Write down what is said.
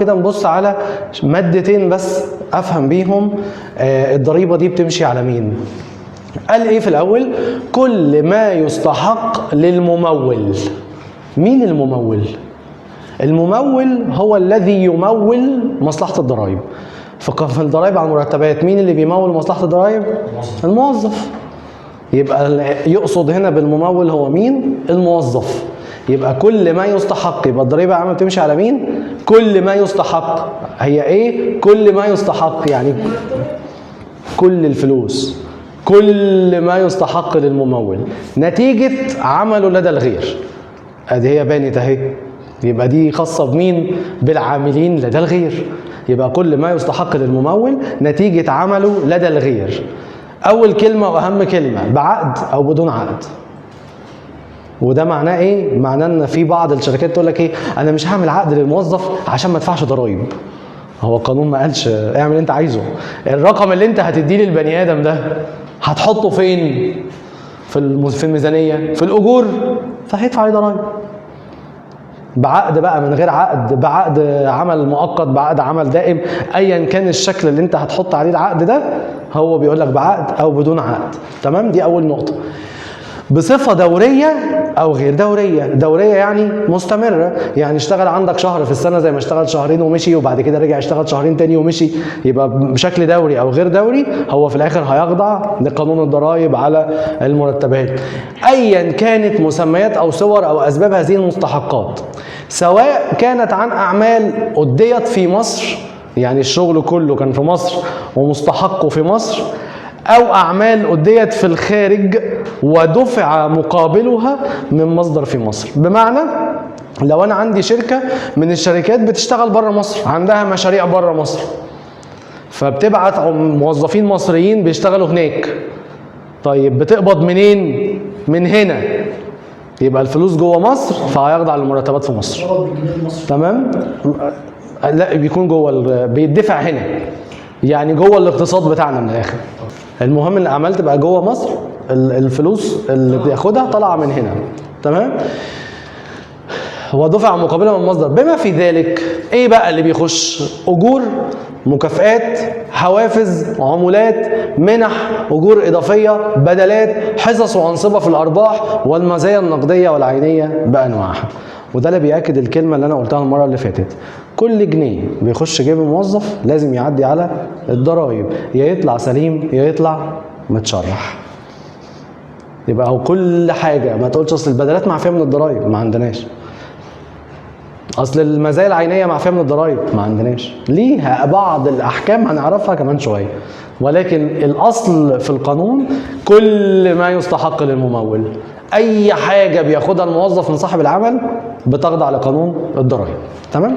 كده نبص على مادتين بس افهم بيهم الضريبه دي بتمشي على مين. قال ايه في الاول؟ كل ما يستحق للممول. مين الممول؟ الممول هو الذي يمول مصلحه الضرائب. في الضرائب على المرتبات مين اللي بيمول مصلحه الضرائب؟ الموظف. يبقى يقصد هنا بالممول هو مين؟ الموظف. يبقى كل ما يستحق، يبقى الضريبه عامه بتمشي على مين؟ كل ما يستحق. هي ايه كل ما يستحق؟ يعني كل الفلوس، كل ما يستحق للممول نتيجه عمله لدى الغير. ادي هي بانت اهي، يبقى دي خاصه بمين؟ بالعاملين لدى الغير. يبقى كل ما يستحق للممول نتيجه عمله لدى الغير. اول كلمه واهم كلمه، بعقد او بدون عقد. وده معناه ايه؟ معناه ان في بعض الشركات تقول لك ايه؟ انا مش هعمل عقد للموظف عشان ما ادفعش ضرايب. هو القانون ما قالش اعمل اللي انت عايزه. الرقم اللي انت هتديه للبني ادم ده هتحطه فين؟ في الميزانيه، في الاجور، فهيدفع عليه ضرايب. بعقد بقى، من غير عقد، بعقد عمل مؤقت، بعقد عمل دائم، ايا كان الشكل اللي انت هتحط عليه العقد ده، هو بيقول لك بعقد او بدون عقد. تمام؟ دي اول نقطه. بصفة دورية أو غير دورية. دورية يعني مستمرة، يعني اشتغل عندك شهر في السنة زي ما اشتغل شهرين ومشي وبعد كده رجع اشتغل شهرين تاني ومشي، يبقى بشكل دوري أو غير دوري هو في الآخر هيخضع لقانون الضرائب على المرتبات. أيا كانت مسميات أو صور أو أسباب هذه المستحقات، سواء كانت عن أعمال أديت في مصر، يعني الشغل كله كان في مصر ومستحقه في مصر، أو أعمال أديت في الخارج ودفع مقابلها من مصدر في مصر. بمعنى لو أنا عندي شركة من الشركات بتشتغل بره مصر، عندها مشاريع بره مصر، فبتبعت موظفين مصريين بيشتغلوا هناك. طيب بتقبض منين؟ من هنا. يبقى الفلوس جوه مصر فهيخضع للمرتبات في مصر. تمام؟ لا، بيكون جوه، بيدفع هنا، يعني جوه الاقتصاد بتاعنا من الاخر. المهم ان الاعمال تبقى جوه مصر، الفلوس اللي بياخدها طالعه من هنا. تمام؟ هو دفع مقابلها من مصدر. بما في ذلك ايه بقى اللي بيخش؟ اجور، مكافآت، حوافز، عمولات، منح، اجور اضافيه، بدلات، حصص وانصبه في الارباح، والمزايا النقديه والعينيه بانواعها. وده اللي بيأكد الكلمه اللي انا قلتها المره اللي فاتت. كل جنيه بيخش جيب الموظف لازم يعدي على الضرايب، يا يطلع سليم يا يطلع متشرح. يبقى هو كل حاجه، ما تقولش اصل البدلات معفيه من الضرايب، ما عندناش. اصل المزايا العينيه معفيه من الضرايب، ما عندناش. ليها بعض الاحكام هنعرفها كمان شويه، ولكن الاصل في القانون كل ما يستحق للممول. اي حاجه بياخدها الموظف من صاحب العمل بتخضع لقانون الضرايب. تمام؟